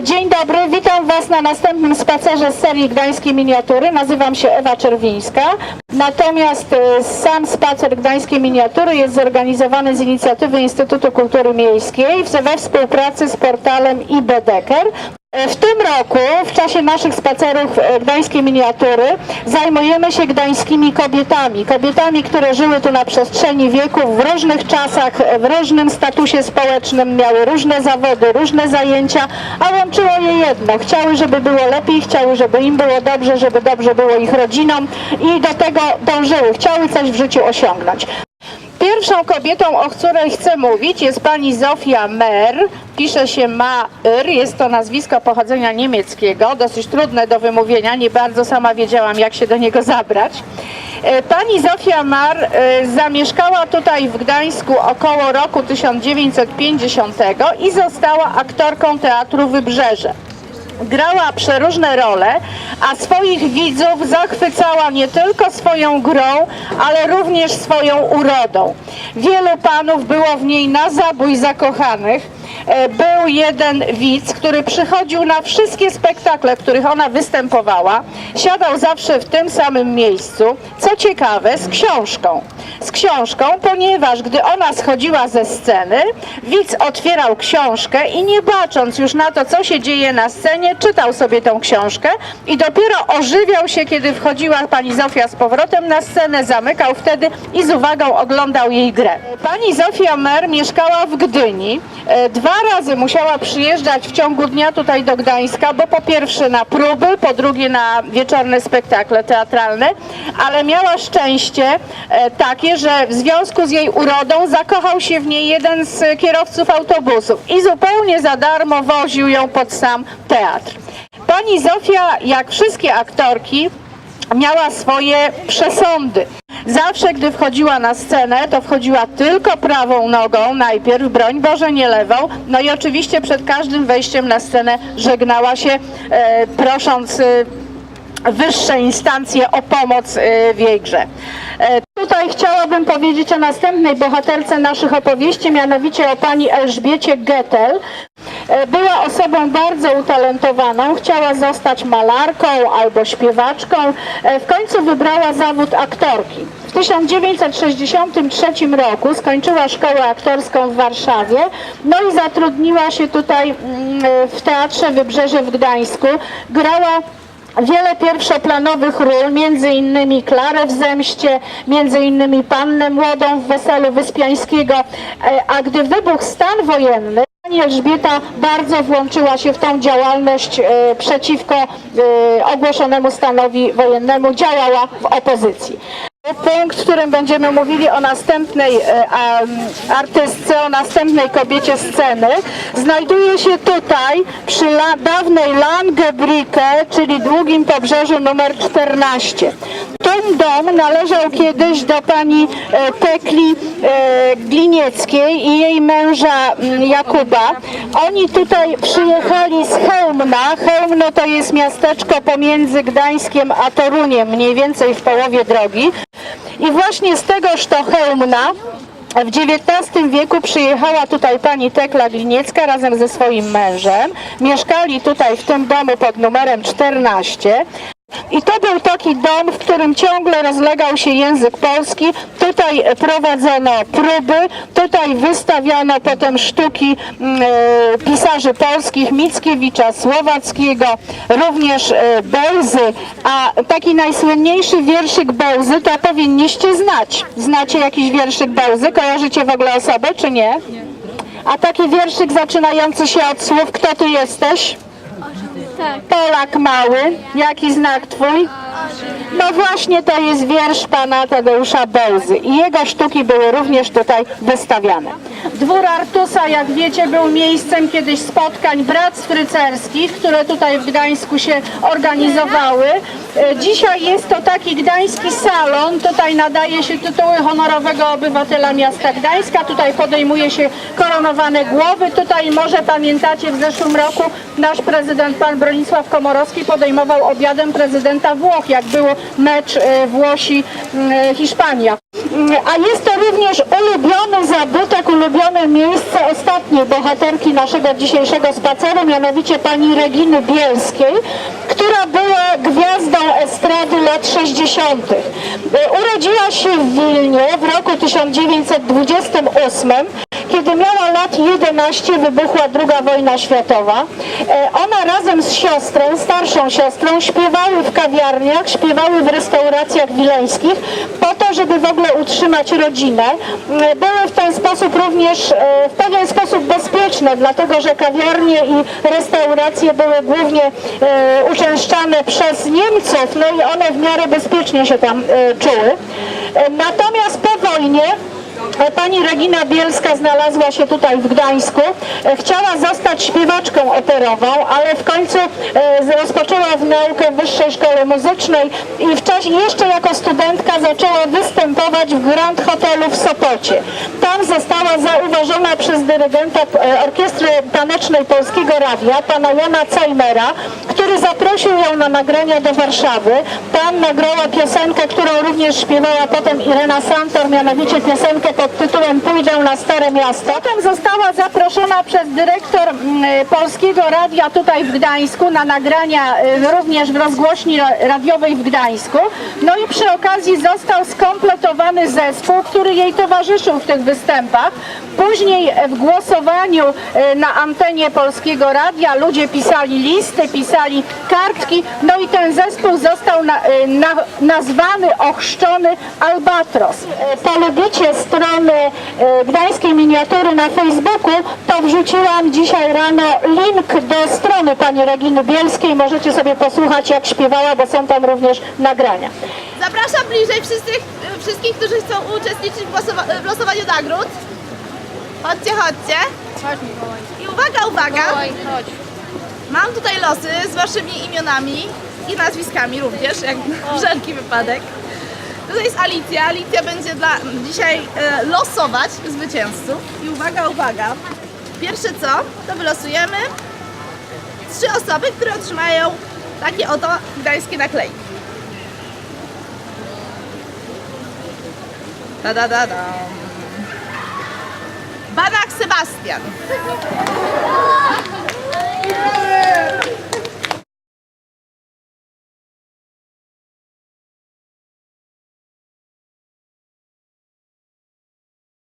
Dzień dobry, witam Was na następnym spacerze z serii Gdańskie Miniatury. Nazywam się Ewa Czerwińska. Natomiast sam spacer Gdańskie Miniatury jest zorganizowany z inicjatywy Instytutu Kultury Miejskiej we współpracy z portalem iBedeker. W tym roku, w czasie naszych spacerów Gdańskie Miniatury, zajmujemy się gdańskimi kobietami. Kobietami, które żyły tu na przestrzeni wieków, w różnych czasach, w różnym statusie społecznym, miały różne zawody, różne zajęcia, a łączyło je jedno. Chciały, żeby było lepiej, chciały, żeby im było dobrze, żeby dobrze było ich rodzinom i do tego dążyły. Chciały coś w życiu osiągnąć. Pierwszą kobietą, o której chcę mówić, jest pani Zofia Mer. Pisze się Maer, jest to nazwisko pochodzenia niemieckiego, dosyć trudne do wymówienia, nie bardzo sama wiedziałam, jak się do niego zabrać. Pani Zofia Mer zamieszkała tutaj w Gdańsku około roku 1950 i została aktorką Teatru Wybrzeże. Grała przeróżne role, a swoich widzów zachwycała nie tylko swoją grą, ale również swoją urodą. Wielu panów było w niej na zabój zakochanych. Był jeden widz, który przychodził na wszystkie spektakle, w których ona występowała. Siadał zawsze w tym samym miejscu. Co ciekawe, z książką, ponieważ gdy ona schodziła ze sceny, widz otwierał książkę i nie bacząc już na to, co się dzieje na scenie, czytał sobie tą książkę i dopiero ożywiał się, kiedy wchodziła pani Zofia z powrotem na scenę, zamykał wtedy i z uwagą oglądał jej grę. Pani Zofia Mer mieszkała w Gdyni. 2 razy musiała przyjeżdżać w ciągu dnia tutaj do Gdańska, bo po pierwsze na próby, po drugie na wieczorne spektakle teatralne, ale miała szczęście takie, że w związku z jej urodą zakochał się w niej jeden z kierowców autobusów i zupełnie za darmo woził ją pod sam teatr. Pani Zofia, jak wszystkie aktorki, miała swoje przesądy. Zawsze, gdy wchodziła na scenę, to wchodziła tylko prawą nogą najpierw, broń Boże nie lewą, no i oczywiście przed każdym wejściem na scenę żegnała się, prosząc wyższe instancje o pomoc w jej grze. Tutaj chciałabym powiedzieć o następnej bohaterce naszych opowieści, mianowicie o pani Elżbiecie Gettel. Była osobą bardzo utalentowaną, chciała zostać malarką albo śpiewaczką. W końcu wybrała zawód aktorki. W 1963 roku skończyła szkołę aktorską w Warszawie, no i zatrudniła się tutaj w Teatrze Wybrzeże w Gdańsku. Grała wiele pierwszoplanowych ról, między innymi Klarę w Zemście, między innymi Pannę Młodą w Weselu Wyspiańskiego, a gdy wybuchł stan wojenny, pani Elżbieta bardzo włączyła się w tą działalność przeciwko ogłoszonemu stanowi wojennemu, działała w opozycji. Punkt, w którym będziemy mówili o następnej artystce, o następnej kobiecie sceny, znajduje się tutaj przy dawnej Langebrücke, czyli Długim Pobrzeżu numer 14. Ten dom należał kiedyś do pani Tekli Glinieckiej i jej męża Jakuba. Oni tutaj przyjechali z Chełmna. Chełmno to jest miasteczko pomiędzy Gdańskiem a Toruniem, mniej więcej w połowie drogi. I właśnie z tegoż to Chełmna w XIX wieku przyjechała tutaj pani Tekla Gliniecka razem ze swoim mężem. Mieszkali tutaj w tym domu pod numerem 14. I to był taki dom, w którym ciągle rozlegał się język polski. Tutaj prowadzono próby, tutaj wystawiano potem sztuki pisarzy polskich, Mickiewicza, Słowackiego, również Bełzy, a taki najsłynniejszy wierszyk Bełzy to powinniście znać. Znacie jakiś wierszyk Bełzy? Kojarzycie w ogóle osobę, czy nie? A taki wierszyk zaczynający się od słów "Kto ty jesteś?" Tak. Polak mały. Jaki znak twój? No właśnie, to jest wiersz pana Tadeusza Bełzy i jego sztuki były również tutaj wystawiane. Dwór Artusa, jak wiecie, był miejscem kiedyś spotkań bractw rycerskich, które tutaj w Gdańsku się organizowały. Dzisiaj jest to taki gdański salon, tutaj nadaje się tytuły honorowego obywatela miasta Gdańska, tutaj podejmuje się koronowane głowy, tutaj może pamiętacie w zeszłym roku nasz prezydent pan Bronisław Komorowski podejmował obiadem prezydenta Włoch, jak był mecz Włosi-Hiszpania. A jest to również ulubiony zabytek, ulubione miejsce ostatniej bohaterki naszego dzisiejszego spaceru, mianowicie pani Reginy Bielskiej, która była gwiazdą estrady lat 60. Urodziła się w Wilnie w roku 1928. Kiedy miała lat 11, wybuchła II wojna światowa. Ona razem z siostrą, starszą siostrą, śpiewały w kawiarniach, śpiewały w restauracjach wileńskich po to, żeby w ogóle utrzymać rodzinę. Były w ten sposób również w pewien sposób bezpieczne, dlatego że kawiarnie i restauracje były głównie uczęszczane przez Niemców, no i one w miarę bezpiecznie się tam czuły. Natomiast po wojnie pani Regina Bielska znalazła się tutaj w Gdańsku. Chciała zostać śpiewaczką operową, ale w końcu rozpoczęła naukę w Wyższej Szkole Muzycznej i jeszcze jako studentka zaczęła występować w Grand Hotelu w Sopocie. Tam została zauważona przez dyrygenta Orkiestry Tanecznej Polskiego Radia, pana Jana Cajmera, który zaprosił ją na nagrania do Warszawy. Tam nagrała piosenkę, którą również śpiewała potem Irena Santor, mianowicie piosenkę pod tytułem Pójdę na Stare Miasto. Potem została zaproszona przez dyrektor Polskiego Radia tutaj w Gdańsku na nagrania również w rozgłośni radiowej w Gdańsku. No i przy okazji został skompletowany zespół, który jej towarzyszył w tych występach. Później w głosowaniu na antenie Polskiego Radia ludzie pisali listy, pisali kartki, no i ten zespół został nazwany, ochrzczony Albatros. Polubicie strony Gdańskiej Miniatury na Facebooku, to wrzuciłam dzisiaj rano link do strony pani Reginy Bielskiej. Możecie sobie posłuchać, jak śpiewała, bo są tam również nagrania. Zapraszam bliżej wszystkich, którzy chcą uczestniczyć w losowaniu nagród. Chodźcie, chodźcie. I uwaga, uwaga. Mam tutaj losy z waszymi imionami i nazwiskami również, jak na wszelki wypadek. Tutaj jest Alicja. Alicja będzie dzisiaj losować zwycięzców. I uwaga, uwaga. Pierwsze co, to wylosujemy 3 osoby, które otrzymają takie oto gdańskie naklejki. Banach Sebastian.